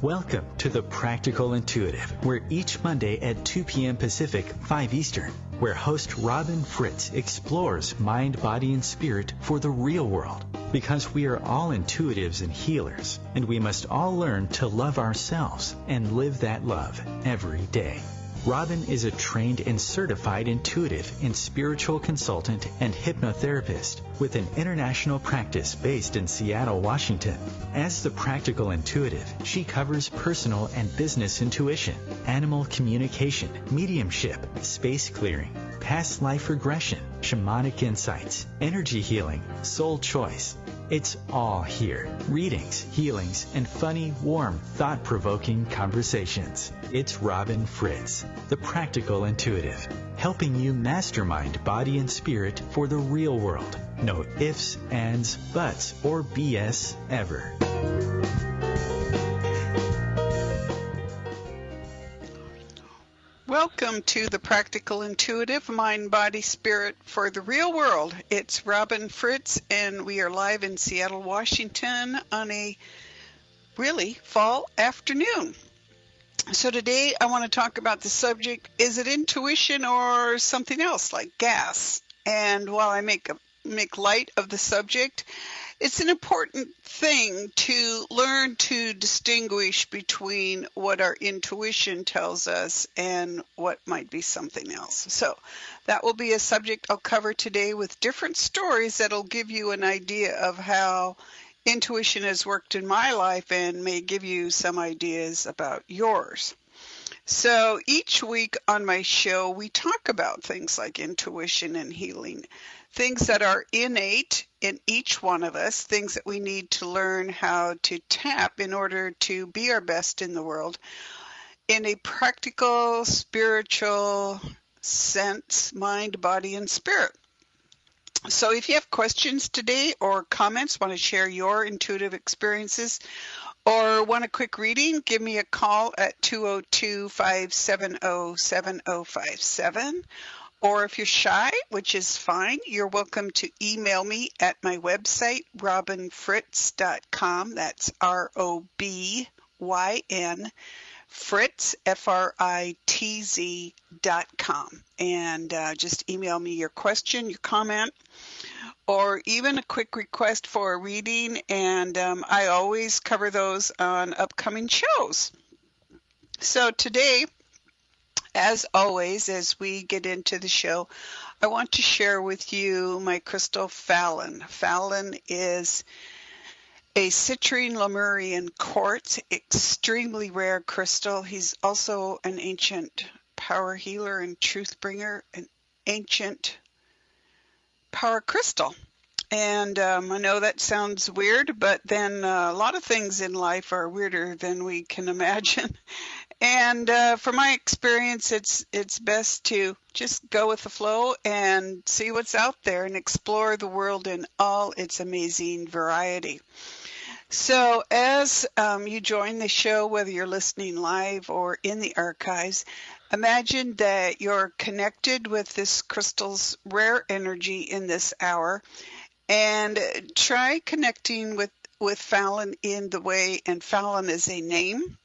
Welcome to The Practical Intuitive, where each Monday at 2 p.m. Pacific, 5 Eastern, where host Robin Fritz explores mind, body, and spirit for the real world. Because we are all intuitives and healers, and we must all learn to love ourselves and live that love every day. Robin is a trained and certified intuitive and spiritual consultant and hypnotherapist with an international practice based in Seattle, Washington. As the Practical Intuitive, she covers personal and business intuition, animal communication, mediumship, space clearing, past life regression, shamanic insights, energy healing, soul choice. It's all here. Readings, healings, and funny, warm, thought-provoking conversations. It's Robin Fritz, the Practical Intuitive, helping you mastermind body and spirit for the real world. No ifs, ands, buts, or BS ever. Welcome to the Practical Intuitive Mind, Body, Spirit for the Real World. It's Robin Fritz, and we are live in Seattle, Washington on a really fall afternoon. So today I want to talk about the subject, is it intuition or something else like gas? And while I make light of the subject, it's an important thing to learn to distinguish between what our intuition tells us and what might be something else. So that will be a subject I'll cover today with different stories that'll give you an idea of how intuition has worked in my life and may give you some ideas about yours. So each week on my show, we talk about things like intuition and healing, things that are innate in each one of us, things that we need to learn how to tap in order to be our best in the world in a practical, spiritual sense, mind, body, and spirit. So if you have questions today or comments, want to share your intuitive experiences, or want a quick reading, give me a call at 202-570-7057. Or if you're shy, which is fine, you're welcome to email me at my website, robinfritz.com. That's ROBYN, Fritz, FRITZ.com. And just email me your question, your comment, or even a quick request for a reading. And I always cover those on upcoming shows. So today, as always, as we get into the show, I want to share with you my crystal Fallon. Fallon is a citrine Lemurian quartz, extremely rare crystal. He's also an ancient power healer and truth bringer, an ancient power crystal. And I know that sounds weird, but then a lot of things in life are weirder than we can imagine. And from my experience, it's best to just go with the flow and see what's out there and explore the world in all its amazing variety. So as you join the show, whether you're listening live or in the archives, imagine that you're connected with this crystal's rare energy in this hour, and try connecting with Fallon in the way, and Fallon is a name.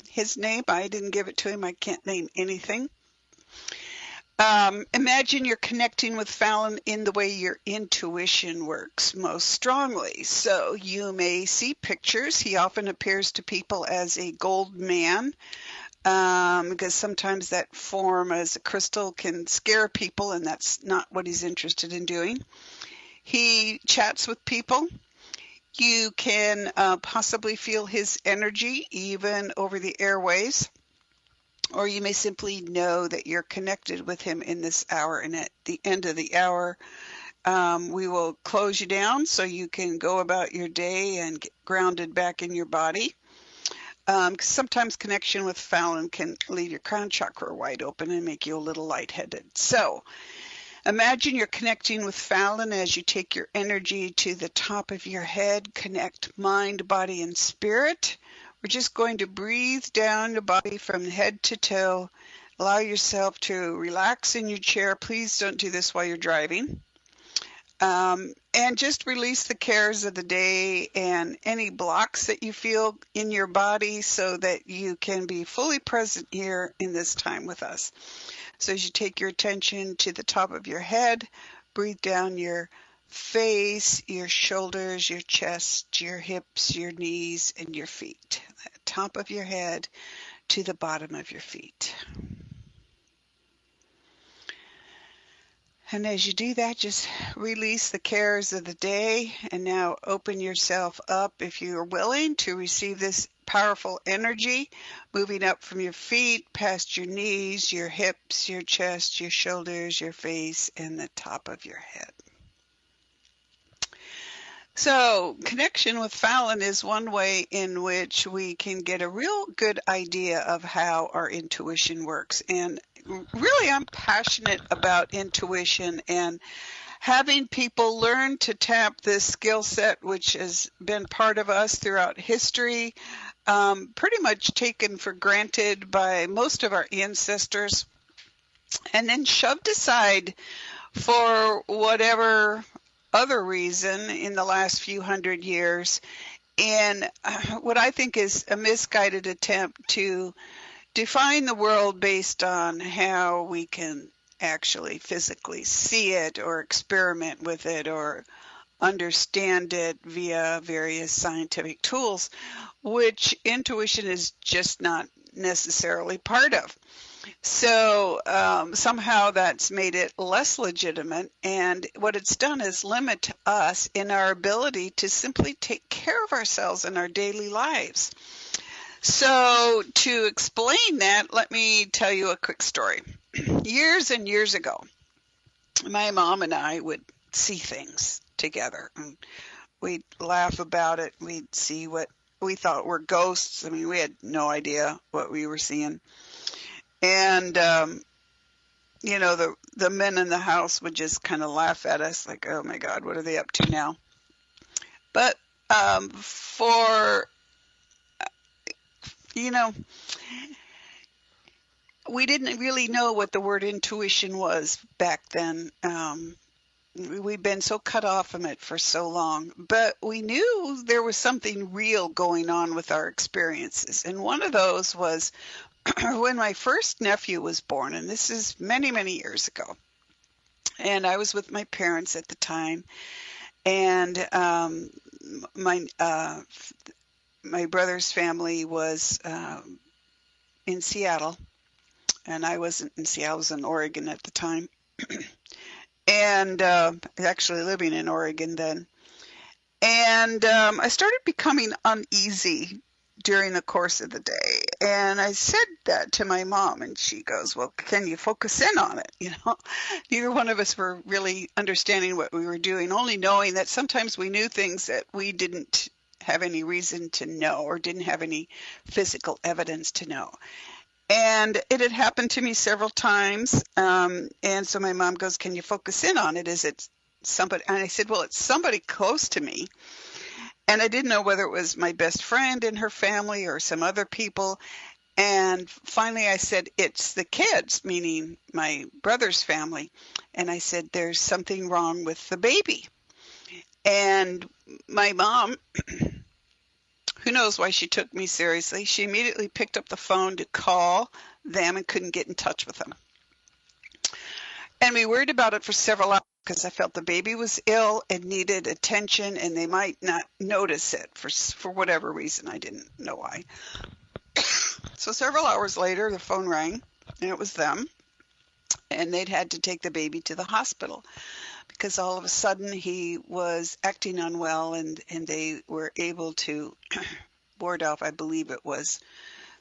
His name, I didn't give it to him. I can't name anything. Imagine you're connecting with Fallon in the way your intuition works most strongly. So you may see pictures. He often appears to people as a gold man, because sometimes that form as a crystal can scare people, and that's not what he's interested in doing. He chats with people. You can possibly feel his energy even over the airways, or you may simply know that you're connected with him in this hour. And at the end of the hour, we will close you down so you can go about your day and get grounded back in your body. Because sometimes connection with Fallon can leave your crown chakra wide open and make you a little lightheaded. So imagine you're connecting with Fallon as you take your energy to the top of your head, connect mind, body, and spirit. We're just going to breathe down your body from head to toe. Allow yourself to relax in your chair. Please don't do this while you're driving. And just release the cares of the day and any blocks that you feel in your body so that you can be fully present here in this time with us. So as you take your attention to the top of your head, breathe down your face, your shoulders, your chest, your hips, your knees, and your feet. Top of your head to the bottom of your feet. And as you do that, just release the cares of the day and now open yourself up, if you are willing, to receive this powerful energy moving up from your feet, past your knees, your hips, your chest, your shoulders, your face, and the top of your head. So connection with Fallon is one way in which we can get a real good idea of how our intuition works. And really, I'm passionate about intuition and having people learn to tap this skill set, which has been part of us throughout history, pretty much taken for granted by most of our ancestors, and then shoved aside for whatever other reason in the last few hundred years, in what I think is a misguided attempt to define the world based on how we can actually physically see it or experiment with it or understand it via various scientific tools, which intuition is just not necessarily part of. So somehow that's made it less legitimate, and what it's done is limit us in our ability to simply take care of ourselves in our daily lives. So to explain that, let me tell you a quick story. Years and years ago, my mom and I would see things together, and we'd laugh about it. We'd see what we thought were ghosts. I mean, we had no idea what we were seeing. And, you know, the men in the house would just kind of laugh at us like, oh my God, what are they up to now? But you know, we didn't really know what the word intuition was back then. We'd been so cut off from it for so long, but we knew there was something real going on with our experiences. And one of those was when my first nephew was born, and this is many, many years ago. And I was with my parents at the time, and my brother's family was in Seattle, and I wasn't in Seattle. I was in Oregon at the time, and actually living in Oregon then. And I started becoming uneasy during the course of the day. And I said that to my mom, and she goes, well, can you focus in on it? You know, neither one of us were really understanding what we were doing, only knowing that sometimes we knew things that we didn't have any reason to know or didn't have any physical evidence to know. And it had happened to me several times. And so my mom goes, can you focus in on it? Is it somebody? And I said, well, it's somebody close to me. And I didn't know whether it was my best friend and her family or some other people. And finally I said, it's the kids, meaning my brother's family. And I said, there's something wrong with the baby. And my mom, who knows why she took me seriously, she immediately picked up the phone to call them and couldn't get in touch with them. And we worried about it for several hours because I felt the baby was ill and needed attention, and they might not notice it for whatever reason. I didn't know why. So several hours later, the phone rang, and it was them, and they'd had to take the baby to the hospital because all of a sudden he was acting unwell, and they were able to ward off, I believe it was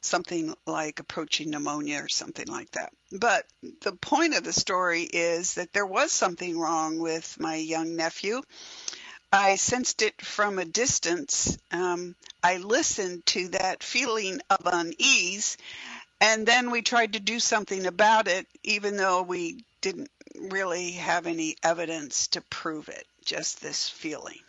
something like approaching pneumonia or something like that. But the point of the story is that there was something wrong with my young nephew. I sensed it from a distance. I listened to that feeling of unease, and then we tried to do something about it, even though we didn't really have any evidence to prove it, just this feeling.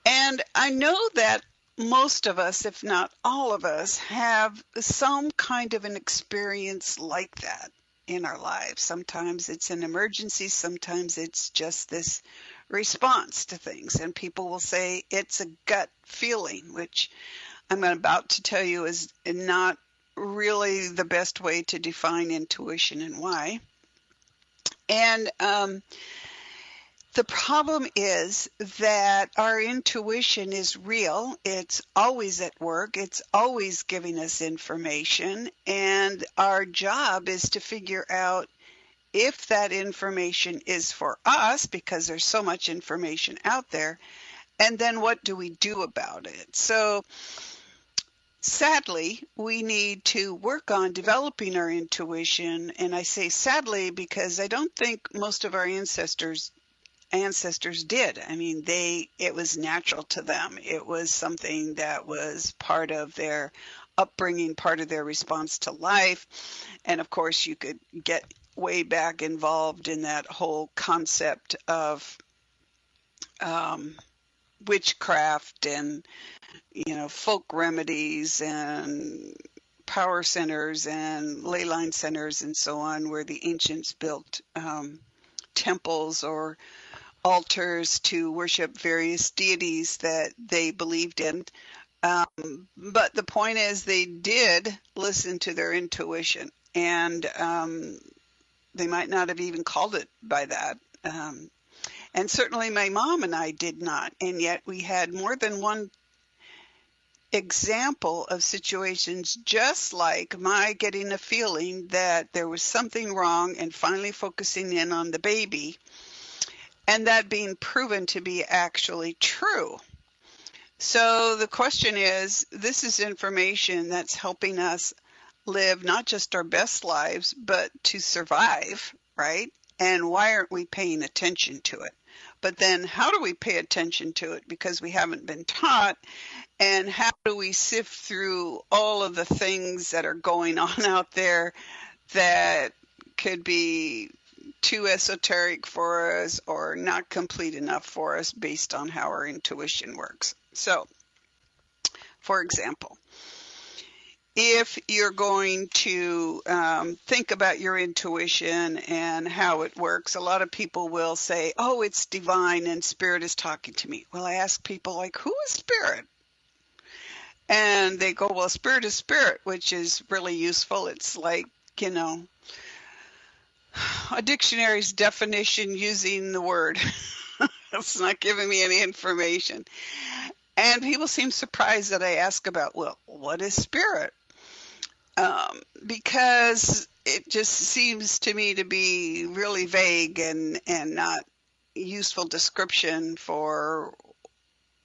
And I know that most of us, if not all of us, have some kind of an experience like that. in our lives. Sometimes it's an emergency, sometimes it's just this response to things. And people will say it's a gut feeling, which I'm about to tell you is not really the best way to define intuition and why. And the problem is that our intuition is real. It's always at work. It's always giving us information. And our job is to figure out if that information is for us, because there's so much information out there. And then what do we do about it? So sadly, we need to work on developing our intuition. And I say sadly because I don't think most of our ancestors did. I mean, it was natural to them. It was something that was part of their upbringing, part of their response to life. And of course, you could get way back involved in that whole concept of witchcraft and, folk remedies and power centers and ley line centers and so on, where the ancients built temples or altars to worship various deities that they believed in. But the point is, they did listen to their intuition, and they might not have even called it by that. And certainly my mom and I did not. And yet we had more than one example of situations just like my getting a feeling that there was something wrong and finally focusing in on the baby, and that being proven to be actually true. So the question is, this is information that's helping us live not just our best lives, but to survive, right? And why aren't we paying attention to it? But then how do we pay attention to it? Because we haven't been taught. And how do we sift through all of the things that are going on out there that could be too esoteric for us or not complete enough for us based on how our intuition works? So, for example, if you're going to think about your intuition and how it works, a lot of people will say, oh, it's divine and spirit is talking to me. Well, I ask people, like, who is spirit? And they go, well, spirit is spirit, which is really useful. It's like, a dictionary's definition using the word. It's not giving me any information. And people seem surprised that I ask about, well, what is spirit? Because it just seems to me to be really vague and not useful description for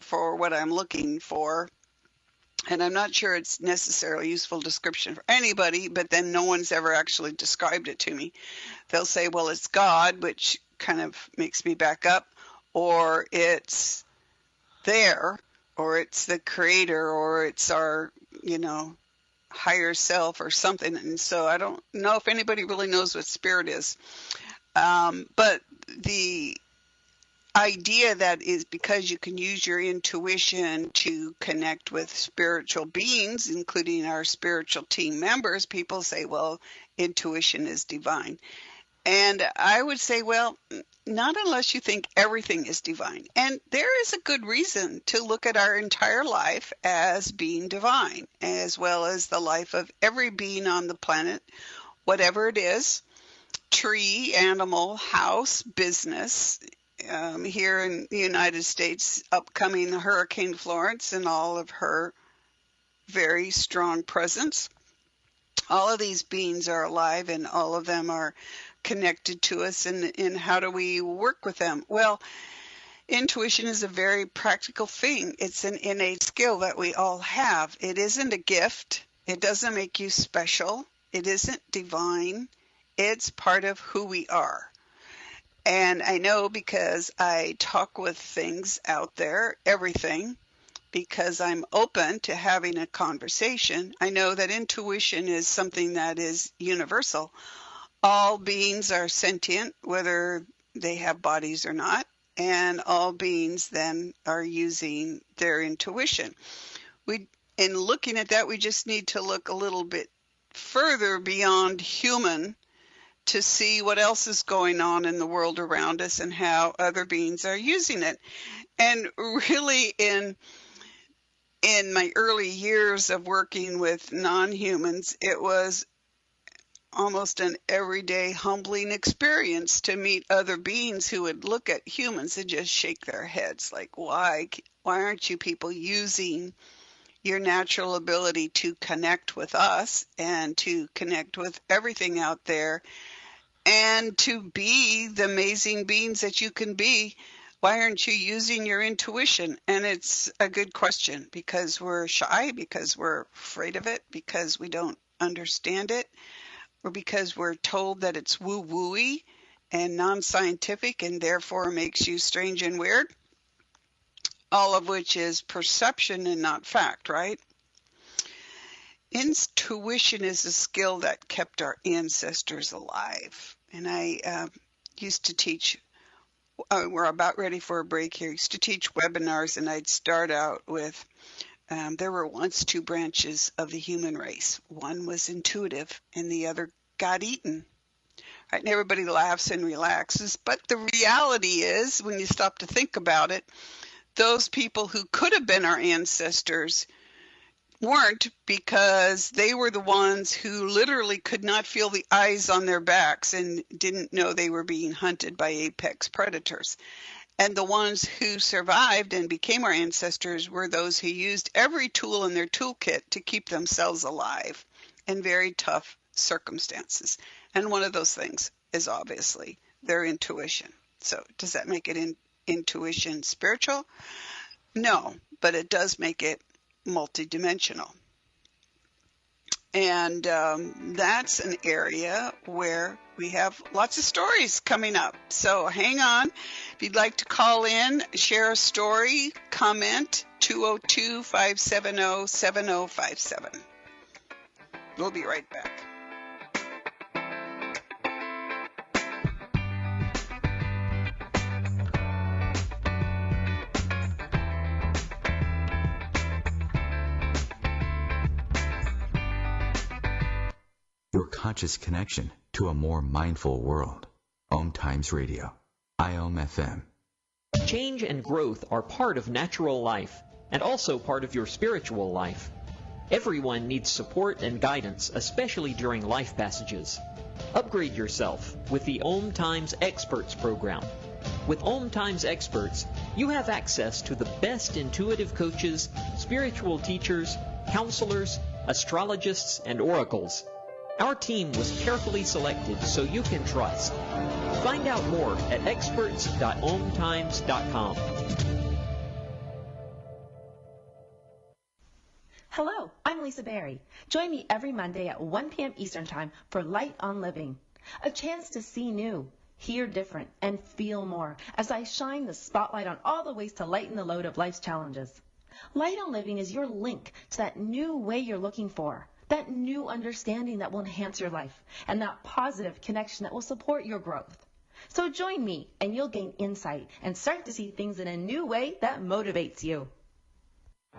what I'm looking for. And I'm not sure it's necessarily a useful description for anybody, but then no one's ever actually described it to me. They'll say, well, it's God, which kind of makes me back up, or it's there, or it's the creator, or it's our, higher self or something. And so I don't know if anybody really knows what spirit is. But the idea that is because you can use your intuition to connect with spiritual beings, including our spiritual team members, people say, well, intuition is divine. And I would say, well, not unless you think everything is divine. And there is a good reason to look at our entire life as being divine, as well as the life of every being on the planet, whatever it is, tree, animal, house, business. Here in the United States, upcoming Hurricane Florence and all of her very strong presence. All of these beings are alive and all of them are connected to us, and how do we work with them? Well, intuition is a very practical thing. It's an innate skill that we all have. It isn't a gift. It doesn't make you special. It isn't divine. It's part of who we are. And I know because I talk with things out there, everything, because I'm open to having a conversation. I know that intuition is something that is universal. All beings are sentient, whether they have bodies or not, and all beings then are using their intuition. In looking at that, we just need to look a little bit further beyond human to see what else is going on in the world around us and how other beings are using it. And really, in my early years of working with non-humans, it was almost an everyday humbling experience to meet other beings who would look at humans and just shake their heads like, why aren't you people using your natural ability to connect with us and to connect with everything out there and to be the amazing beings that you can be? Why aren't you using your intuition? And it's a good question, because we're shy, because we're afraid of it, because we don't understand it, or because we're told that it's woo-wooey and non-scientific and therefore makes you strange and weird, all of which is perception and not fact, right? Intuition is a skill that kept our ancestors alive. And I used to teach, we're about ready for a break here, used to teach webinars, and I'd start out with, there were once two branches of the human race. One was intuitive and the other got eaten. Right? And everybody laughs and relaxes. But the reality is, when you stop to think about it, those people who could have been our ancestors weren't, because they were the ones who literally could not feel the eyes on their backs and didn't know they were being hunted by apex predators. And the ones who survived and became our ancestors were those who used every tool in their toolkit to keep themselves alive in very tough circumstances. And one of those things is obviously their intuition. So does that make it intuition spiritual? No, but it does make it multidimensional. And that's an area where we have lots of stories coming up. So hang on. If you'd like to call in, share a story, comment, 202-570-7057. We'll be right back. Your conscious connection to a more mindful world. OMTimes Radio. IOM FM. Change and growth are part of natural life and also part of your spiritual life. Everyone needs support and guidance, especially during life passages. Upgrade yourself with the OMTimes Experts program. With OMTimes Experts, you have access to the best intuitive coaches, spiritual teachers, counselors, astrologists, and oracles. Our team was carefully selected so you can trust. Find out more at experts.omtimes.com. Hello, I'm Lisa Berry. Join me every Monday at 1 p.m. Eastern Time for Light on Living, a chance to see new, hear different, and feel more as I shine the spotlight on all the ways to lighten the load of life's challenges. Light on Living is your link to that new way you're looking for, that new understanding that will enhance your life, and that positive connection that will support your growth. So join me, and you'll gain insight and start to see things in a new way that motivates you.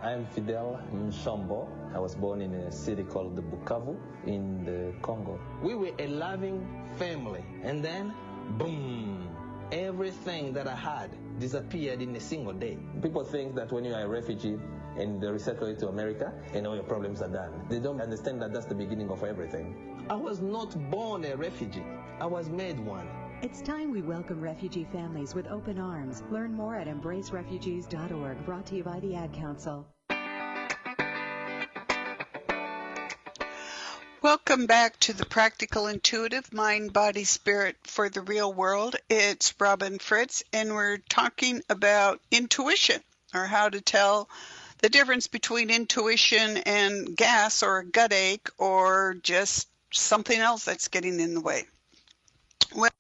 I'm Fidel Mshombo. I was born in a city called Bukavu in the Congo. We were a loving family, and then, boom, everything that I had disappeared in a single day. People think that when you are a refugee and they resettle you to America and all your problems are done. They don't understand that that's the beginning of everything. I was not born a refugee. I was made one. It's time we welcome refugee families with open arms. Learn more at embracerefugees.org, brought to you by the Ad Council. Welcome back to the Practical Intuitive Mind, Body, Spirit for the Real World. It's Robin Fritz, and we're talking about intuition, or how to tell the difference between intuition and gas or a gut ache or just something else that's getting in the way. Well,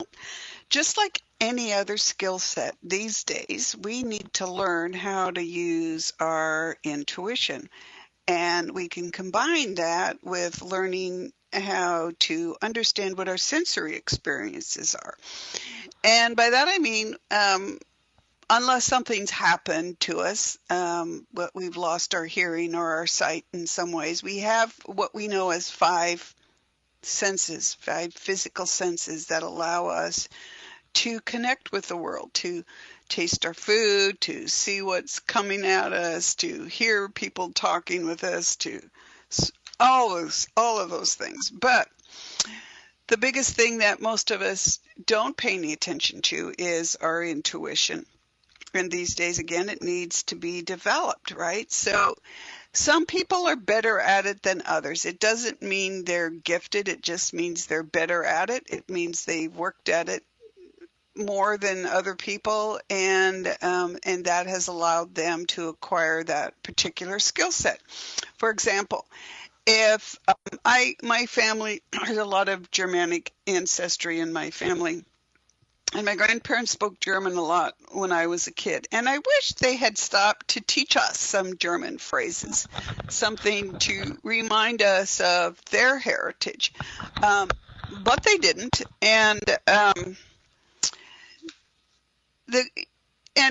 just like any other skill set these days, we need to learn how to use our intuition. And we can combine that with learning how to understand what our sensory experiences are. And by that I mean, unless something's happened to us, but we've lost our hearing or our sight in some ways, we have what we know as 5 senses, 5 physical senses that allow us to connect with the world, to taste our food, to see what's coming at us, to hear people talking with us, to all of those things. But the biggest thing that most of us don't pay any attention to is our intuition. And these days, again, it needs to be developed, right? So some people are better at it than others. It doesn't mean they're gifted. It just means they're better at it. It means they've worked at it more than other people, and that has allowed them to acquire that particular skill set. For example, if my family, there's a lot of Germanic ancestry in my family, and my grandparents spoke German a lot when I was a kid, and I wish they had stopped to teach us some German phrases, something to remind us of their heritage, but they didn't, and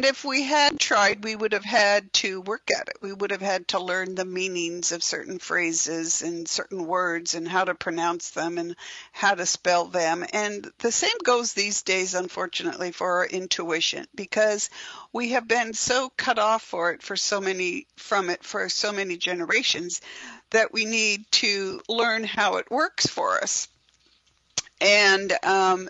if we had tried, we would have had to work at it. We would have had to learn the meanings of certain phrases and certain words and how to pronounce them and how to spell them. And the same goes these days, unfortunately, for our intuition, because we have been so cut off for so many generations that we need to learn how it works for us. And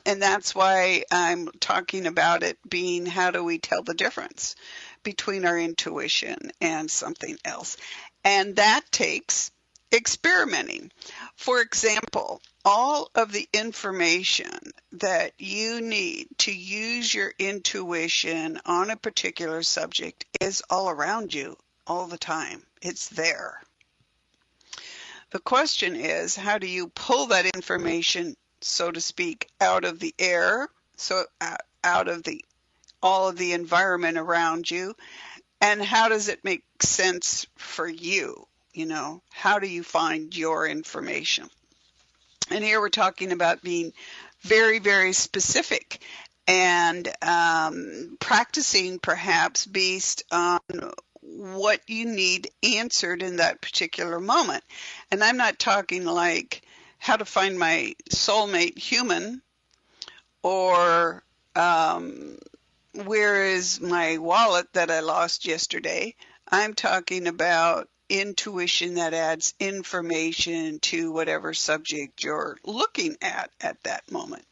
that's why I'm talking about it being, how do we tell the difference between our intuition and something else? And that takes experimenting. For example, all of the information that you need to use your intuition on a particular subject is all around you all the time. It's there. The question is, how do you pull that information, so to speak, out of the air, so out of all of the environment around you, and how does it make sense for you? How do you find your information? And here we're talking about being very, very specific and practicing perhaps based on what you need answered in that particular moment. And I'm not talking like how to find my soulmate human, or where is my wallet that I lost yesterday. I'm talking about intuition that adds information to whatever subject you're looking at that moment.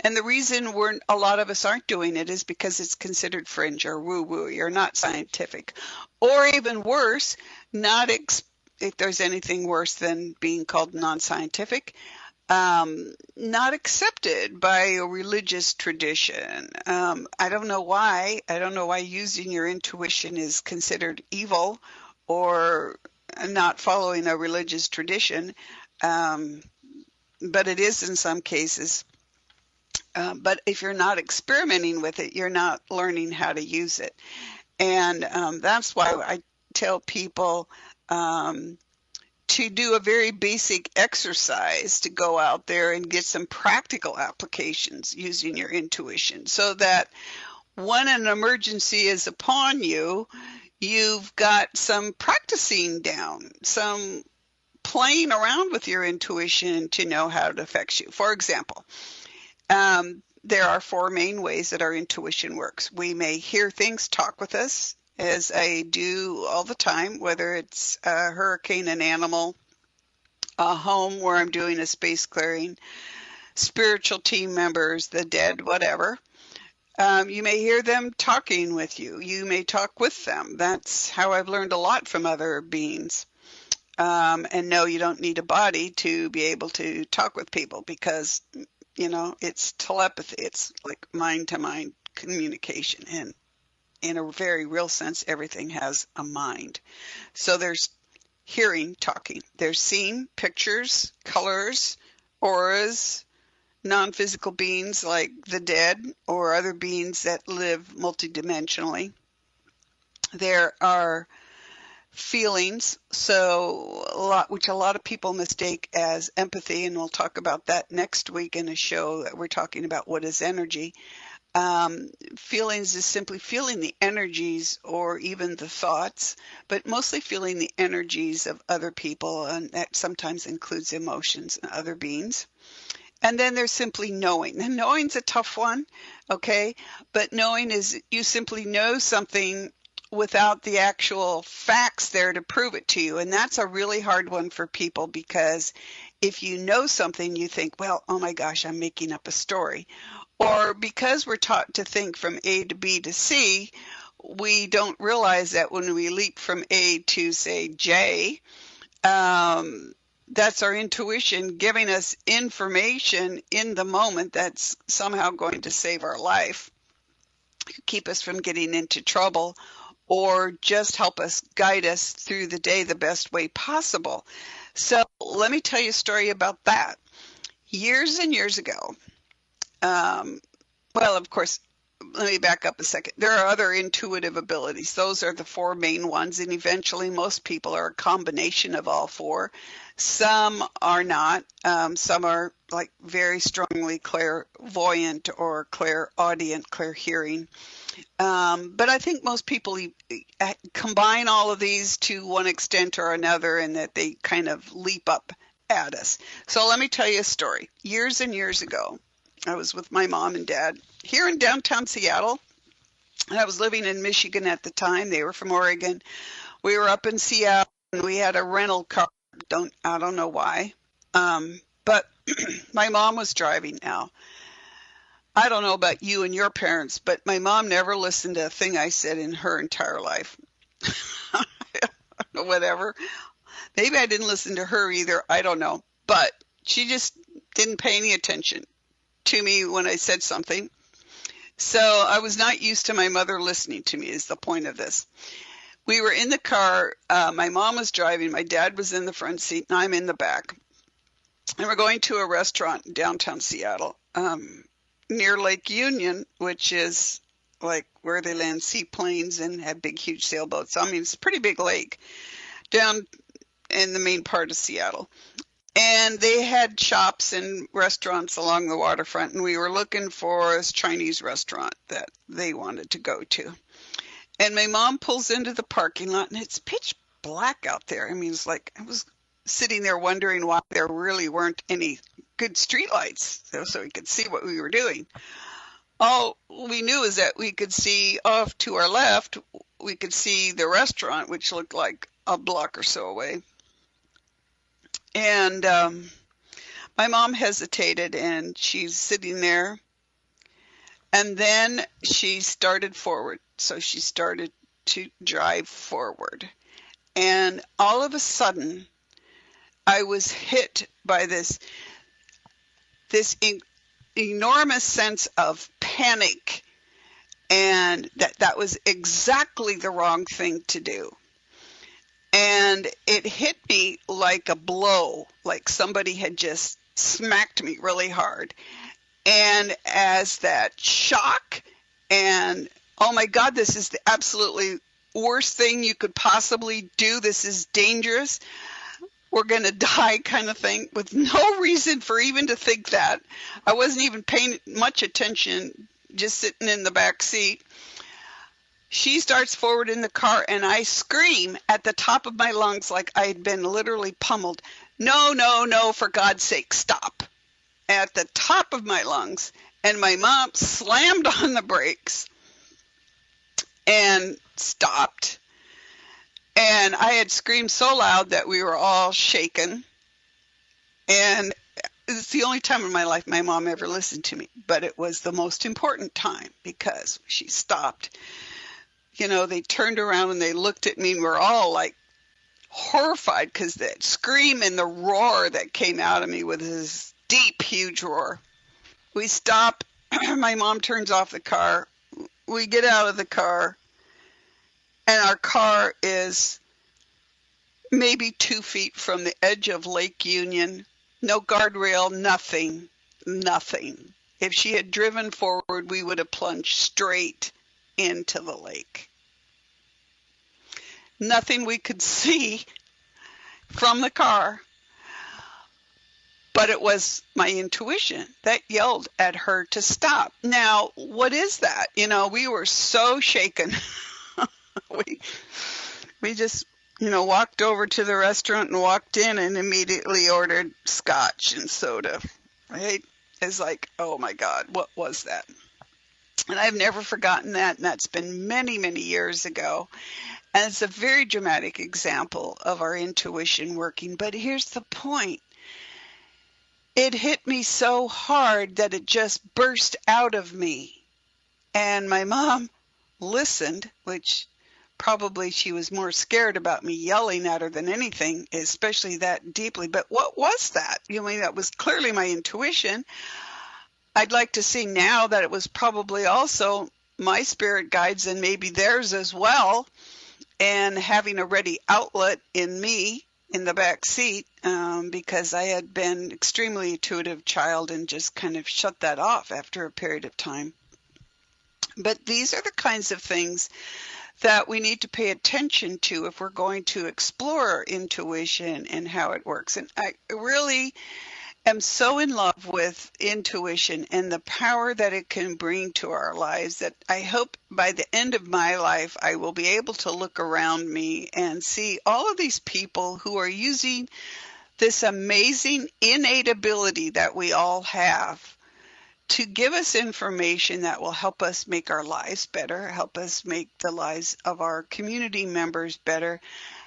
And the reason a lot of us aren't doing it is because it's considered fringe or woo-woo. You're not scientific. Or even worse, if there's anything worse than being called non-scientific, not accepted by a religious tradition. I don't know why. I don't know why using your intuition is considered evil or not following a religious tradition, but it is in some cases. But if you're not experimenting with it, you're not learning how to use it. And that's why I tell people to do a very basic exercise, to go out there and get some practical applications using your intuition, so that when an emergency is upon you, you've got some practicing down, some playing around with your intuition to know how it affects you. For example, there are 4 main ways that our intuition works. We may hear things talk with us, as I do all the time, whether it's a hurricane, an animal, a home where I'm doing a space clearing, spiritual team members, the dead, whatever. You may hear them talking with you. You may talk with them. That's how I've learned a lot from other beings. And no, you don't need a body to be able to talk with people, because, it's telepathy. It's like mind-to-mind communication. And in a very real sense, everything has a mind. So there's hearing, talking. There's seeing, pictures, colors, auras, non-physical beings like the dead or other beings that live multidimensionally. There are feelings, which a lot of people mistake as empathy, and we'll talk about that next week in a show that we're talking about what is energy. Feelings is simply feeling the energies or even the thoughts, but mostly feeling the energies of other people, and that sometimes includes emotions and other beings. And then there's simply knowing. And knowing's a tough one, okay? But knowing is you simply know something without the actual facts there to prove it to you. And that's a really hard one for people, because if you know something, you think, well, oh my gosh, I'm making up a story. Or because we're taught to think from A to B to C, we don't realize that when we leap from A to, say, J, that's our intuition giving us information in the moment that's somehow going to save our life, keep us from getting into trouble, or just help us guide us through the day the best way possible. So let me tell you a story about that. Years and years ago, well, of course, let me back up a second. There are other intuitive abilities. Those are the four main ones, and eventually most people are a combination of all four. Some are not. Some are like very strongly clairvoyant or clairaudient, clairhearing. But I think most people combine all of these to one extent or another, and that they kind of leap up at us. So let me tell you a story. Years and years ago, I was with my mom and dad here in downtown Seattle, and I was living in Michigan at the time. They were from Oregon. We were up in Seattle, and we had a rental car. I don't know why, but my mom was driving now. I don't know about you and your parents, but my mom never listened to a thing I said in her entire life. Whatever. Maybe I didn't listen to her either. I don't know. But she just didn't pay any attention to me when I said something. So I was not used to my mother listening to me, is the point of this. We were in the car. My mom was driving. My dad was in the front seat, and I'm in the back. And we're going to a restaurant in downtown Seattle, near Lake Union, which is like where they land seaplanes and have big, huge sailboats. I mean, it's a pretty big lake down in the main part of Seattle. And they had shops and restaurants along the waterfront, and we were looking for a Chinese restaurant that they wanted to go to. And my mom pulls into the parking lot, and it's pitch black out there. I mean, it's like I was sitting there wondering why there really weren't any good streetlights so we could see what we were doing. All we knew is that we could see off to our left, we could see the restaurant, which looked like a block or so away. And my mom hesitated, and she's sitting there. And then she started forward. So she started to drive forward. And all of a sudden, I was hit by this enormous sense of panic, and that was exactly the wrong thing to do. And it hit me like a blow, like somebody had just smacked me really hard. And as that shock and, oh my God, this is the absolutely worst thing you could possibly do. This is dangerous. We're going to die kind of thing, with no reason for even to think that. I wasn't even paying much attention, just sitting in the back seat. She starts forward in the car, and I scream at the top of my lungs like I had been literally pummeled. No, no, no, for God's sake, stop. At the top of my lungs. And my mom slammed on the brakes and stopped. And I had screamed so loud that we were all shaken. And it's the only time in my life my mom ever listened to me. But it was the most important time, because she stopped. You know, they turned around and they looked at me, and we're all like horrified, because that scream and the roar that came out of me with this deep, huge roar. We stop. My mom turns off the car. We get out of the car, and our car is maybe 2 feet from the edge of Lake Union. No guardrail, nothing. If she had driven forward, we would have plunged straight into the lake. Nothing we could see from the car, but it was my intuition that yelled at her to stop. Now, what is that? You know, we were so shaken. we just, walked over to the restaurant and walked in and immediately ordered scotch and soda. right? It's like, oh my God, what was that? And I've never forgotten that, and that's been many, many years ago. And it's a very dramatic example of our intuition working. But here's the point. It hit me so hard that it just burst out of me. And my mom listened, which probably she was more scared about me yelling at her than anything, especially that deeply. But what was that? You know, that was clearly my intuition. I'd like to see now that it was probably also my spirit guides and maybe theirs as well, and having a ready outlet in me in the back seat, because I had been extremely intuitive child and just kind of shut that off after a period of time. But these are the kinds of things that we need to pay attention to if we're going to explore intuition and how it works. And I really am so in love with intuition and the power that it can bring to our lives that I hope by the end of my life I will be able to look around me and see all of these people who are using this amazing innate ability that we all have to give us information that will help us make our lives better, help us make the lives of our community members better,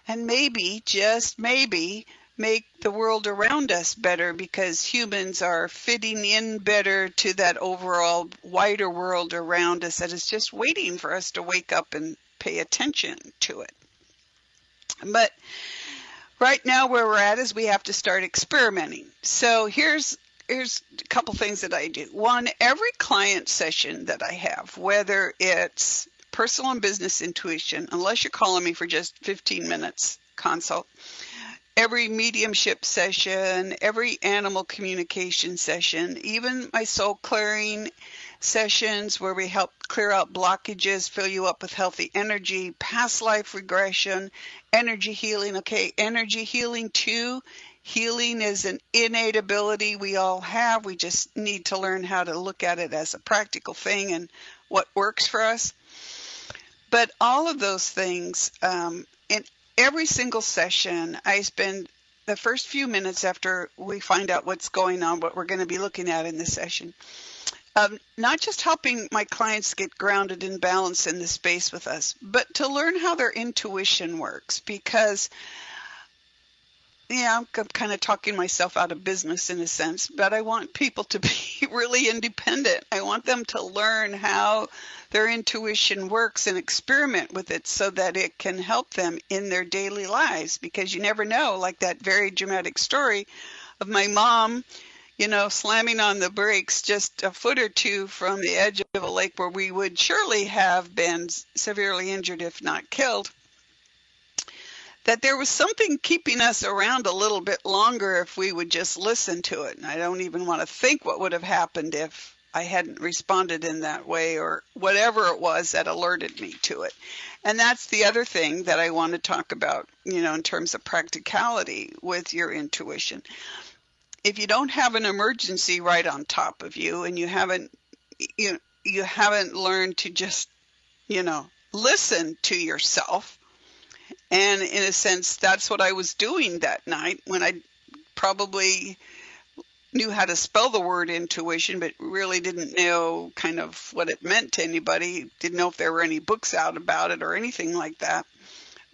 and maybe, just maybe, make the world around us better, because humans are fitting in better to that overall wider world around us that is just waiting for us to wake up and pay attention to it. But right now where we're at is we have to start experimenting. So here's a couple things that I do. One, every client session that I have, whether it's personal and business intuition, unless you're calling me for just 15 minutes consult, every mediumship session, every animal communication session, even my soul clearing sessions where we help clear out blockages, fill you up with healthy energy, past life regression, energy healing. Okay, energy healing too. Healing is an innate ability we all have. We just need to learn how to look at it as a practical thing and what works for us. But all of those things, in every single session, I spend the first few minutes after we find out what's going on, what we're going to be looking at in this session, not just helping my clients get grounded and balanced in the space with us, but to learn how their intuition works, because I'm kind of talking myself out of business in a sense, but I want people to be really independent. I want them to learn how their intuition works and experiment with it so that it can help them in their daily lives, because you never know, like that very dramatic story of my mom, slamming on the brakes just a foot or two from the edge of a lake where we would surely have been severely injured, if not killed. That there was something keeping us around a little bit longer if we would just listen to it. And I don't even want to think what would have happened if I hadn't responded in that way, or whatever it was that alerted me to it. And that's the other thing that I want to talk about, in terms of practicality with your intuition. If you don't have an emergency right on top of you, and you haven't learned to just, listen to yourself. And in a sense, that's what I was doing that night when I probably knew how to spell the word intuition, but really didn't know kind of what it meant to anybody. Didn't know if there were any books out about it or anything like that.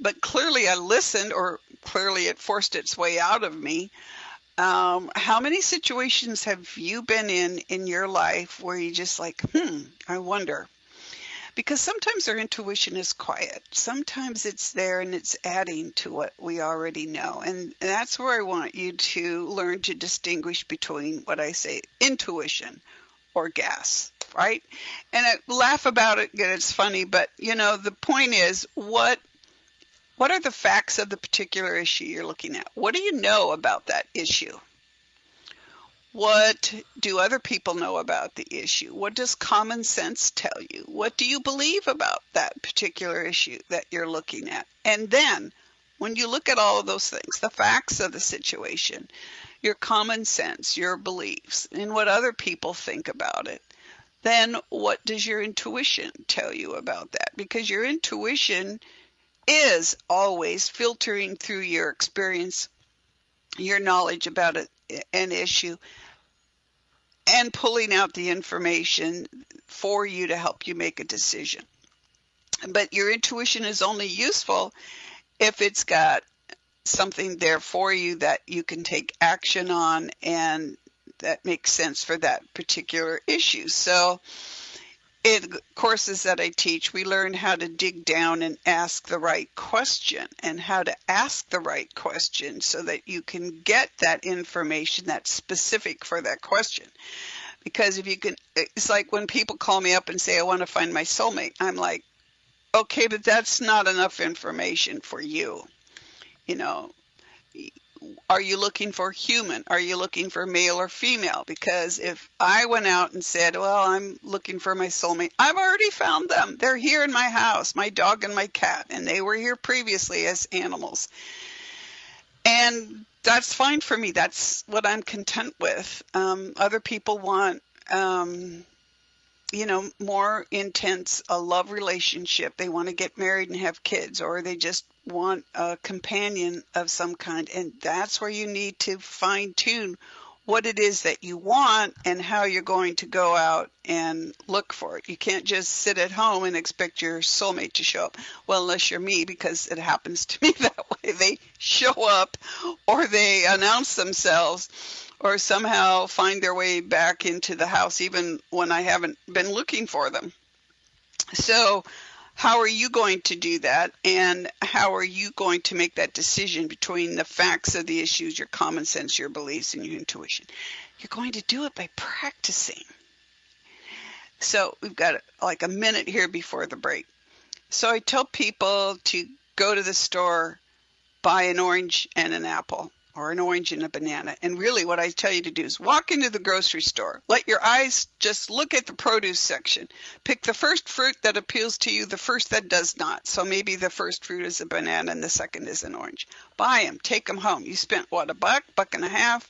But clearly I listened, or clearly it forced its way out of me. How many situations have you been in your life where you just like, I wonder? Because sometimes our intuition is quiet. Sometimes it's there and it's adding to what we already know. And that's where I want you to learn to distinguish between what I say, intuition or gas, right? And I laugh about it, and it's funny, but the point is, what are the facts of the particular issue you're looking at? What do you know about that issue? What do other people know about the issue? What does common sense tell you? What do you believe about that particular issue that you're looking at? And then when you look at all of those things, the facts of the situation, your common sense, your beliefs, and what other people think about it, then what does your intuition tell you about that? Because your intuition is always filtering through your experience, your knowledge about an issue, and pulling out the information for you to help you make a decision. But your intuition is only useful if it's got something there for you that you can take action on and that makes sense for that particular issue. So in courses that I teach, we learn how to dig down and ask the right question and how to ask the right question so that you can get that information that's specific for that question. Because if you can, it's like when people call me up and say, I want to find my soulmate. I'm like, okay, but that's not enough information for you. You know, are you looking for human? Are you looking for male or female? Because if I went out and said, well, I'm looking for my soulmate, I've already found them. They're here in my house, my dog and my cat, and they were here previously as animals. And that's fine for me. That's what I'm content with. Other people want, more intense, a love relationship. They want to get married and have kids, or they just want a companion of some kind. And that's where you need to fine tune what it is that you want and how you're going to go out and look for it. You can't just sit at home and expect your soulmate to show up. Well, unless you're me, because it happens to me that way. They show up or they announce themselves or somehow find their way back into the house even when I haven't been looking for them. So how are you going to do that? And how are you going to make that decision between the facts of the issues, your common sense, your beliefs, and your intuition? You're going to do it by practicing. So we've got like a minute here before the break. So I tell people to go to the store, buy an orange and an apple, or an orange and a banana. And really what I tell you to do is walk into the grocery store. Let your eyes just look at the produce section. Pick the first fruit that appeals to you, the first that does not. So maybe the first fruit is a banana and the second is an orange. Buy them, take them home. You spent what, $1.50?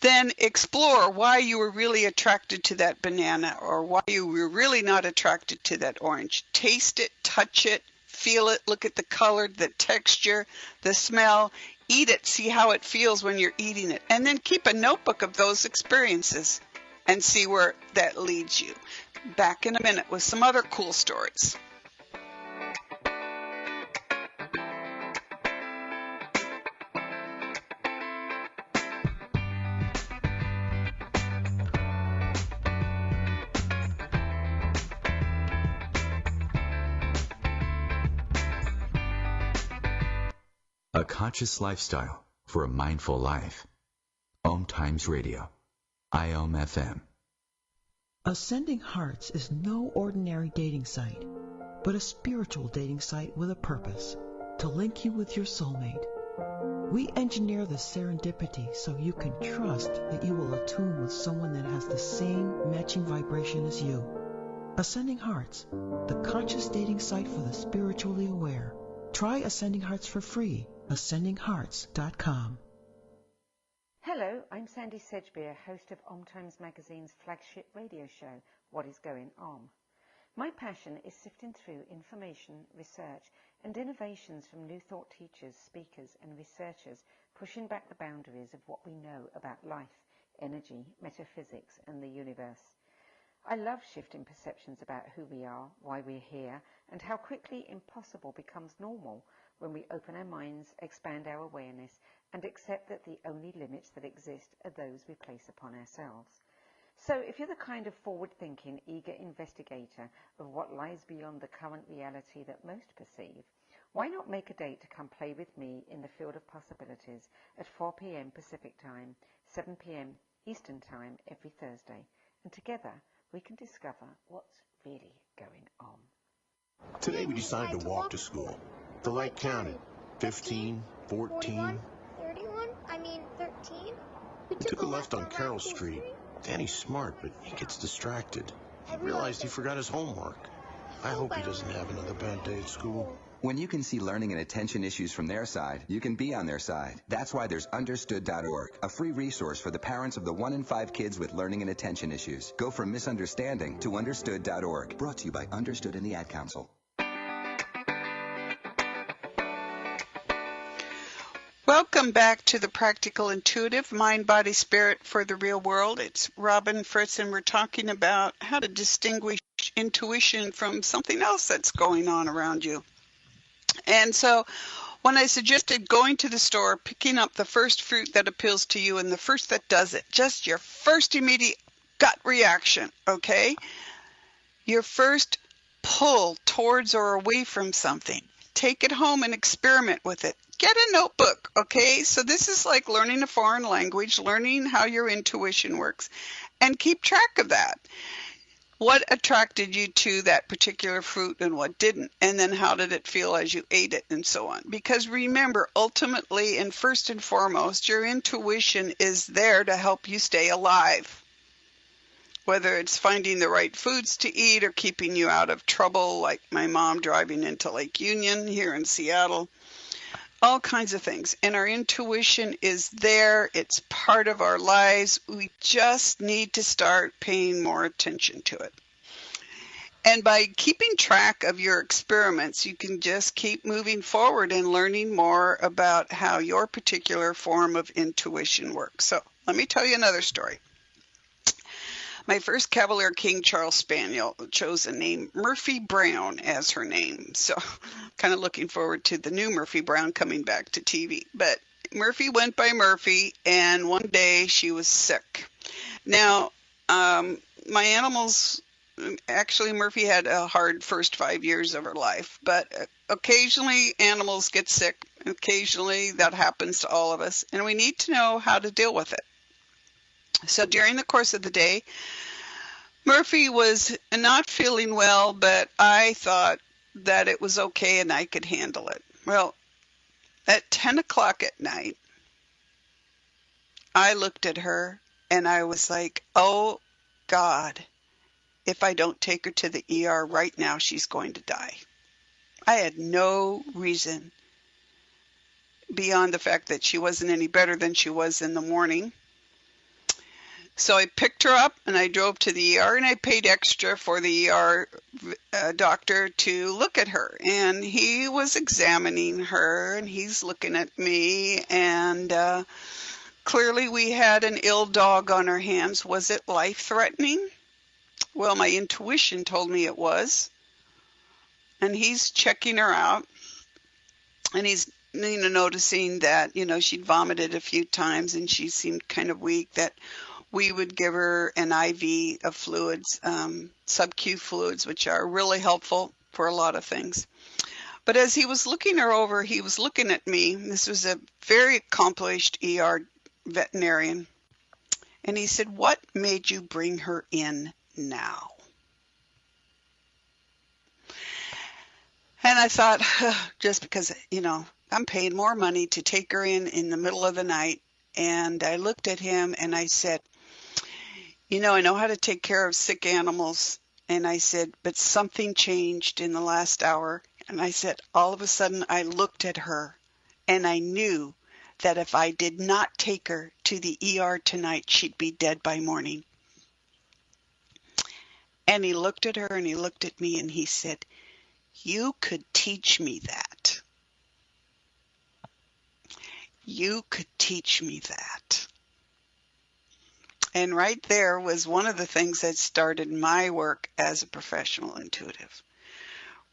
Then explore why you were really attracted to that banana or why you were really not attracted to that orange. Taste it, touch it, feel it, look at the color, the texture, the smell. Eat it, see how it feels when you're eating it, and then keep a notebook of those experiences and see where that leads you. Back in a minute with some other cool stories. A conscious lifestyle for a mindful life. OMTimes Radio. IOM FM. Ascending Hearts is no ordinary dating site, but a spiritual dating site with a purpose, to link you with your soulmate. We engineer the serendipity so you can trust that you will attune with someone that has the same matching vibration as you. Ascending Hearts, the conscious dating site for the spiritually aware. Try Ascending Hearts for free. AscendingHearts.com. Hello, I'm Sandy Sedgbeer, host of OMTimes Magazine's flagship radio show, What is Going On? My passion is sifting through information, research, and innovations from new thought teachers, speakers, and researchers pushing back the boundaries of what we know about life, energy, metaphysics, and the universe. I love shifting perceptions about who we are, why we're here, and how quickly impossible becomes normal when we open our minds, expand our awareness, and accept that the only limits that exist are those we place upon ourselves. So if you're the kind of forward-thinking, eager investigator of what lies beyond the current reality that most perceive, why not make a date to come play with me in the field of possibilities at 4 p.m. Pacific Time, 7 p.m. Eastern Time every Thursday, and together we can discover what's really going on. Today we decided to walk to school. The light counted. 15, 14. 13. We took a left on Carroll Street. Danny's smart, but he gets distracted. He realized he forgot his homework. I hope he doesn't have another bad day at school. When you can see learning and attention issues from their side, you can be on their side. That's why there's Understood.org, a free resource for the parents of the 1 in 5 kids with learning and attention issues. Go from misunderstanding to Understood.org. Brought to you by Understood and the Ad Council. Welcome back to the Practical Intuitive Mind, Body, Spirit for the Real World. It's Robin Fritz, and we're talking about how to distinguish intuition from something else that's going on around you. And so when I suggested going to the store, picking up the first fruit that appeals to you and the first that does it, just your first immediate gut reaction, okay? Your first pull towards or away from something. Take it home and experiment with it. Get a notebook, okay? So this is like learning a foreign language, learning how your intuition works, and keep track of that. What attracted you to that particular fruit and what didn't? And then how did it feel as you ate it and so on? Because remember, ultimately and first and foremost, your intuition is there to help you stay alive. Whether it's finding the right foods to eat or keeping you out of trouble, like my mom driving into Lake Union here in Seattle. All kinds of things. And our intuition is there. It's part of our lives. We just need to start paying more attention to it. And by keeping track of your experiments, you can just keep moving forward and learning more about how your particular form of intuition works. So let me tell you another story. My first Cavalier King Charles Spaniel chose a name Murphy Brown as her name. So kind of looking forward to the new Murphy Brown coming back to TV. But Murphy went by Murphy, and one day she was sick. Now, my animals, actually Murphy had a hard first 5 years of her life, but occasionally animals get sick. Occasionally that happens to all of us, and we need to know how to deal with it. So during the course of the day, Murphy was not feeling well, but I thought that it was okay and I could handle it. Well, at 10 o'clock at night, I looked at her and I was like, oh God, if I don't take her to the ER right now, she's going to die. I had no reason beyond the fact that she wasn't any better than she was in the morning. So I picked her up and I drove to the ER, and I paid extra for the ER doctor to look at her. And he was examining her and he's looking at me, and clearly we had an ill dog on our hands. Was it life-threatening? Well, my intuition told me it was. And he's checking her out, and he's noticing that, she'd vomited a few times and she seemed kind of weak, that we would give her an IV of fluids, sub-Q fluids, which are really helpful for a lot of things. But as he was looking her over, he was looking at me. This was a very accomplished ER veterinarian. And he said, "What made you bring her in now?" And I thought, just because, I'm paying more money to take her in the middle of the night. And I looked at him and I said, I know how to take care of sick animals. And I said, but something changed in the last hour. And I said, all of a sudden I looked at her and I knew that if I did not take her to the ER tonight, she'd be dead by morning. And he looked at her and he looked at me and he said, you could teach me that. You could teach me that. And right there was one of the things that started my work as a professional intuitive.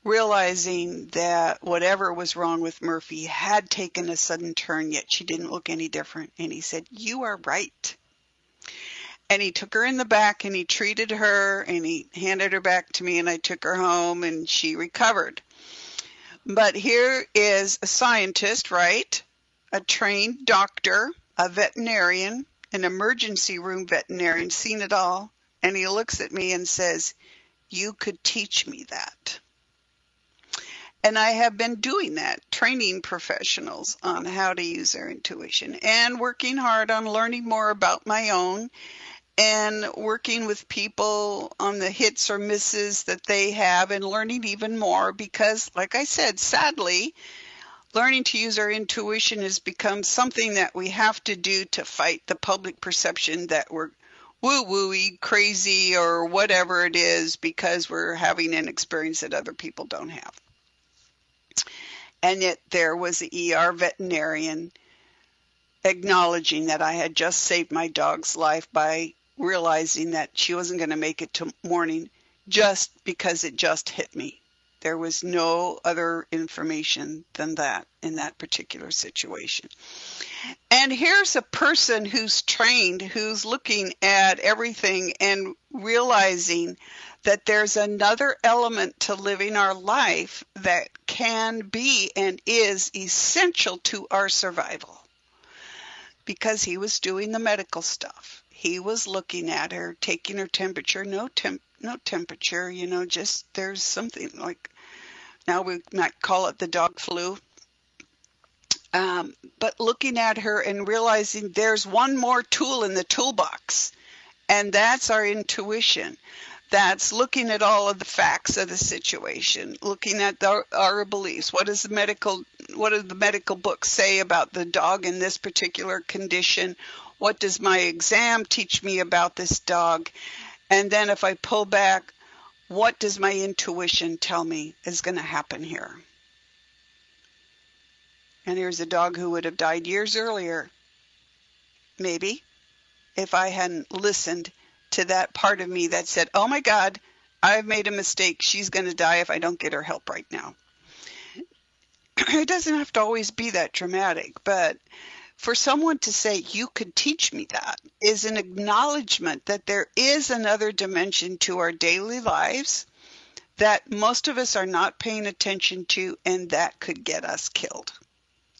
Realizing that whatever was wrong with Murphy had taken a sudden turn, yet she didn't look any different. And he said, you are right. And he took her in the back and he treated her and he handed her back to me, and I took her home and she recovered. But here is a scientist, right? A trained doctor, a veterinarian, an emergency room veterinarian, seen it all. And he looks at me and says, you could teach me that. And I have been doing that, training professionals on how to use their intuition and working hard on learning more about my own and working with people on the hits or misses that they have and learning even more because, like I said, sadly, learning to use our intuition has become something that we have to do to fight the public perception that we're woo-wooey, crazy, or whatever it is because we're having an experience that other people don't have. And yet there was the ER veterinarian acknowledging that I had just saved my dog's life by realizing that she wasn't going to make it to morning just because it just hit me. There was no other information than that in that particular situation. And here's a person who's trained, who's looking at everything and realizing that there's another element to living our life that can be and is essential to our survival. Because he was doing the medical stuff. He was looking at her, taking her temperature, no temperature, just there's something like, now we might call it the dog flu. But looking at her and realizing there's one more tool in the toolbox, and that's our intuition. That's looking at all of the facts of the situation, looking at our beliefs. What do the medical books say about the dog in this particular condition? What does my exam teach me about this dog? And then if I pull back, what does my intuition tell me is going to happen here? And here's a dog who would have died years earlier, maybe, if I hadn't listened to that part of me that said, oh my God, I've made a mistake. She's going to die if I don't get her help right now. It doesn't have to always be that dramatic, but for someone to say, you could teach me that, is an acknowledgement that there is another dimension to our daily lives that most of us are not paying attention to, and that could get us killed.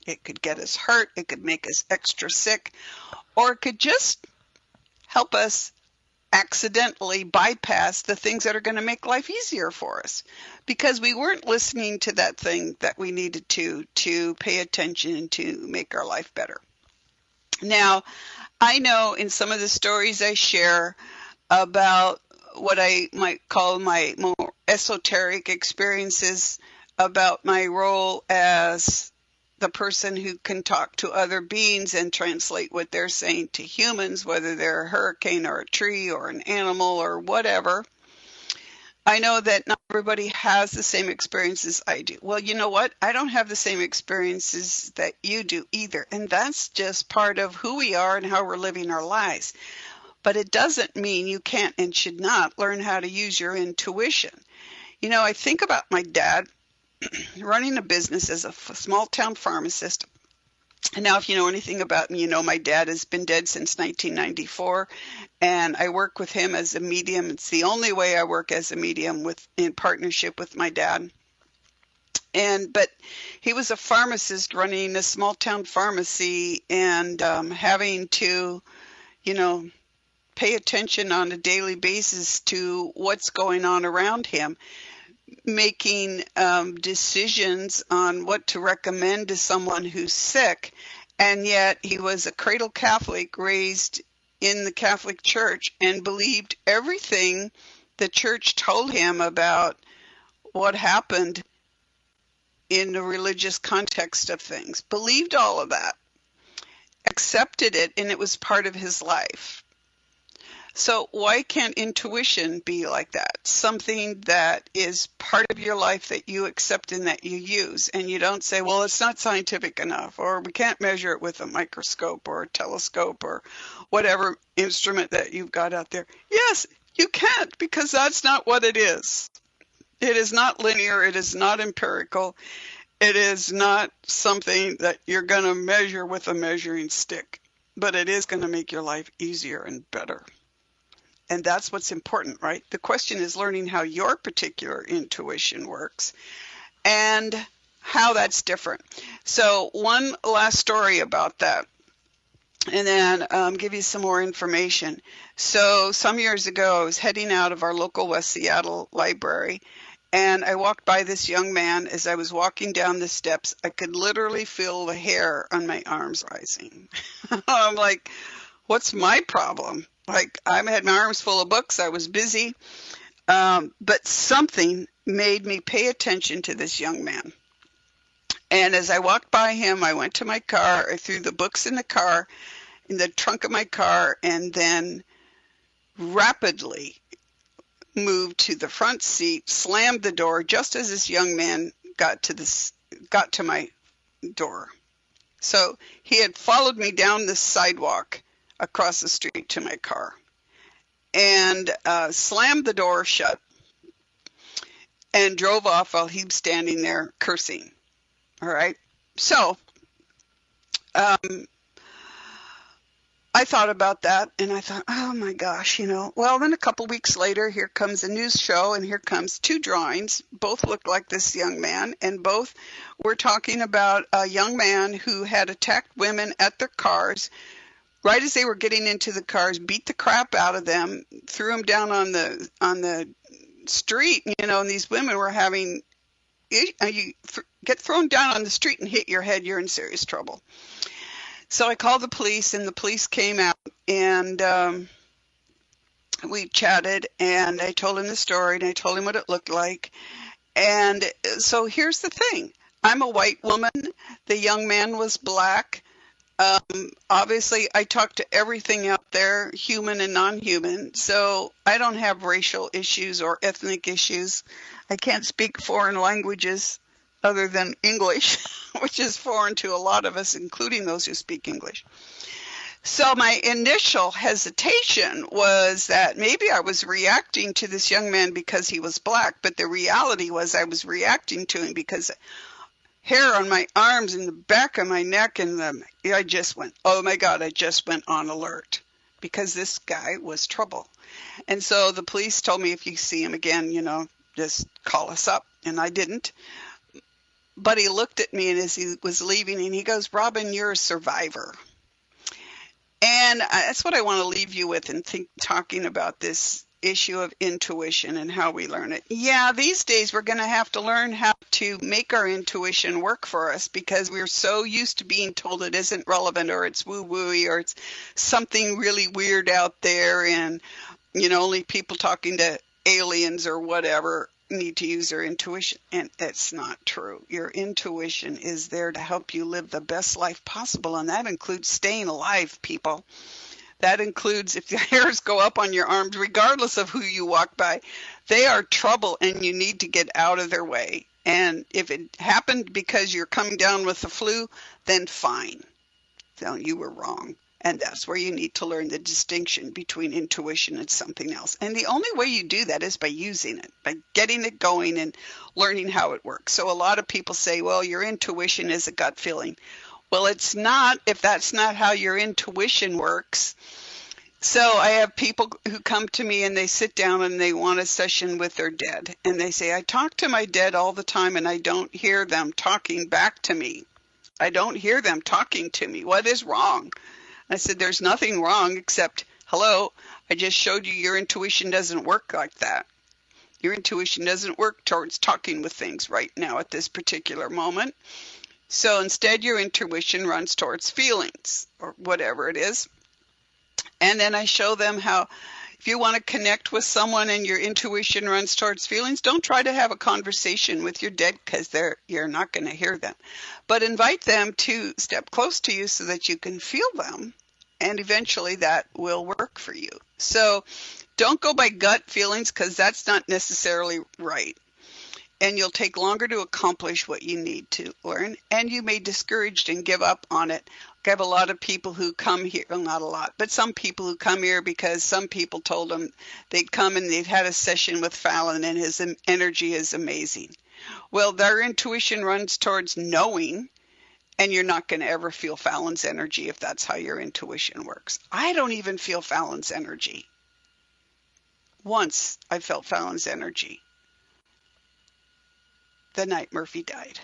It could get us hurt, it could make us extra sick, or it could just help us accidentally bypass the things that are going to make life easier for us because we weren't listening to that thing that we needed to pay attention to make our life better. Now, I know in some of the stories I share about what I might call my more esoteric experiences about my role as the person who can talk to other beings and translate what they're saying to humans, whether they're a hurricane or a tree or an animal or whatever. I know that not everybody has the same experiences I do. Well, you know what? I don't have the same experiences that you do either. And that's just part of who we are and how we're living our lives. But it doesn't mean you can't and should not learn how to use your intuition. I think about my dad running a business as a small town pharmacist. And now if you know anything about me, my dad has been dead since 1994, and I work with him as a medium. It's the only way I work as a medium in partnership with my dad. But he was a pharmacist running a small town pharmacy and having to, pay attention on a daily basis to what's going on around him, making decisions on what to recommend to someone who's sick. And yet he was a cradle Catholic raised in the Catholic Church and believed everything the church told him about what happened in the religious context of things. Believed all of that, accepted it, and it was part of his life. So why can't intuition be like that? Something that is part of your life that you accept and that you use, and you don't say, well, it's not scientific enough, or we can't measure it with a microscope or a telescope or whatever instrument that you've got out there. Yes, you can't, because that's not what it is. It is not linear. It is not empirical. It is not something that you're going to measure with a measuring stick, but it is going to make your life easier and better. And that's what's important, right? The question is learning how your particular intuition works and how that's different. So one last story about that, and then give you some more information. So some years ago, I was heading out of our local West Seattle library, and I walked by this young man. As I was walking down the steps, I could literally feel the hair on my arms rising. I'm like, what's my problem? Like, I had my arms full of books. I was busy. But something made me pay attention to this young man. And as I walked by him, I went to my car. I threw the books in the trunk of my car, and then rapidly moved to the front seat, slammed the door just as this young man got to my door. So he had followed me down the sidewalk across the street to my car and slammed the door shut and drove off while he was standing there cursing. All right. So I thought about that and I thought, oh my gosh, well, then a couple weeks later, here comes a news show and here comes two drawings. Both looked like this young man and both were talking about a young man who had attacked women at their cars. Right as they were getting into the cars, beat the crap out of them, threw them down on the street, and these women were having, you get thrown down on the street and hit your head, you're in serious trouble. So I called the police and the police came out and we chatted and I told him the story and I told him what it looked like. And so here's the thing. I'm a white woman. The young man was black. Obviously, I talk to everything out there, human and non-human, so I don't have racial issues or ethnic issues. I can't speak foreign languages other than English, which is foreign to a lot of us, including those who speak English. So my initial hesitation was that maybe I was reacting to this young man because he was black, but the reality was I was reacting to him because hair on my arms and the back of my neck and I just went, oh my God, I just went on alert because this guy was trouble. And so the police told me if you see him again, just call us up. And I didn't. But he looked at me and as he was leaving and he goes, Robin, you're a survivor. And that's what I want to leave you with and talking about this issue of intuition and how we learn it. Yeah, these days we're going to have to learn how to make our intuition work for us because we're so used to being told it isn't relevant or it's woo-wooey or it's something really weird out there and, only people talking to aliens or whatever need to use their intuition. And that's not true. Your intuition is there to help you live the best life possible, and that includes staying alive, people. That includes if the hairs go up on your arms, regardless of who you walk by, they are trouble and you need to get out of their way. And if it happened because you're coming down with the flu, then fine. So you were wrong. And that's where you need to learn the distinction between intuition and something else. And the only way you do that is by using it, by getting it going and learning how it works. So a lot of people say, well, your intuition is a gut feeling. Well, it's not if that's not how your intuition works. So I have people who come to me and they sit down and they want a session with their dead. And they say, I talk to my dead all the time and I don't hear them talking back to me. I don't hear them talking to me. What is wrong? I said, there's nothing wrong except, hello, I just showed you your intuition doesn't work like that. Your intuition doesn't work towards talking with things right now at this particular moment. So instead, your intuition runs towards feelings or whatever it is. And then I show them how if you want to connect with someone and your intuition runs towards feelings, don't try to have a conversation with your dead because you're not going to hear them. But invite them to step close to you so that you can feel them. And eventually that will work for you. So don't go by gut feelings because that's not necessarily right. And you'll take longer to accomplish what you need to learn. And you may discouraged and give up on it. I have a lot of people who come here, well, not a lot, but some people who come here because some people told them they'd come and they'd had a session with Fallon and his energy is amazing. Well, their intuition runs towards knowing, and you're not going to ever feel Fallon's energy if that's how your intuition works. I don't even feel Fallon's energy. Once I felt Fallon's energy. The night Murphy died,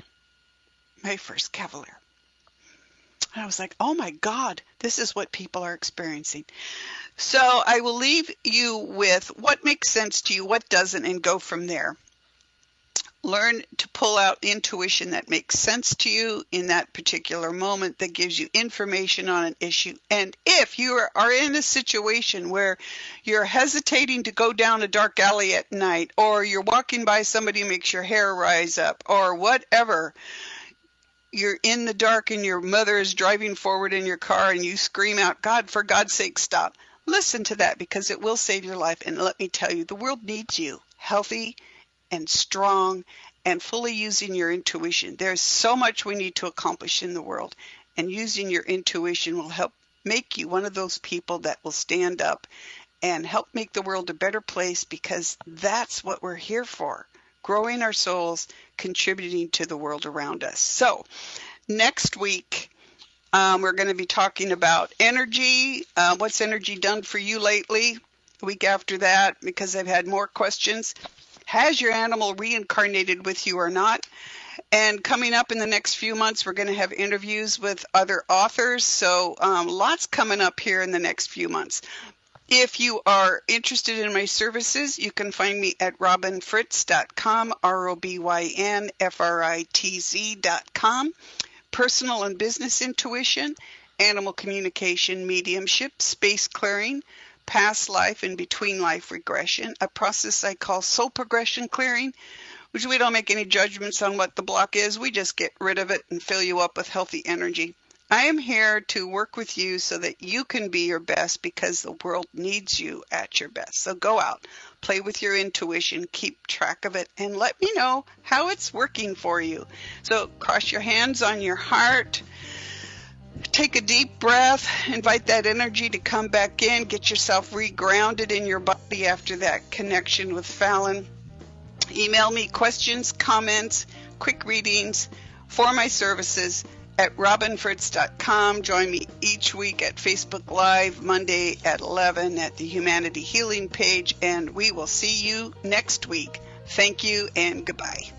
my first Cavalier. And I was like, oh my God, this is what people are experiencing. So I will leave you with what makes sense to you, what doesn't, and go from there. Learn to pull out intuition that makes sense to you in that particular moment that gives you information on an issue. And if you are in a situation where you're hesitating to go down a dark alley at night, or you're walking by somebody who makes your hair rise up, or whatever, you're in the dark and your mother is driving forward in your car and you scream out, God, for God's sake, stop. Listen to that because it will save your life. And let me tell you, the world needs you healthy and strong and fully using your intuition. There's so much we need to accomplish in the world. and using your intuition will help make you one of those people that will stand up and help make the world a better place, because that's what we're here for. Growing our souls, contributing to the world around us. So next week, we're going to be talking about energy. What's energy done for you lately? The week after that, because I've had more questions. Has your animal reincarnated with you or not? And coming up in the next few months, we're going to have interviews with other authors. So lots coming up here in the next few months. If you are interested in my services, you can find me at robinfritz.com, ROBYNFRITZ.com. Personal and business intuition, animal communication, mediumship, space clearing, past life and between life regression, a process I call soul progression clearing, which we don't make any judgments on what the block is. We just get rid of it and fill you up with healthy energy. I am here to work with you so that you can be your best, because the world needs you at your best. So go out, play with your intuition, keep track of it, and let me know how it's working for you. So cross your hands on your heart. Take a deep breath. Invite that energy to come back in. Get yourself regrounded in your body after that connection with Fallon. Email me questions, comments, quick readings for my services at robinfritz.com. Join me each week at Facebook Live, Monday at 11 at the Humanity Healing page, and we will see you next week. Thank you and goodbye.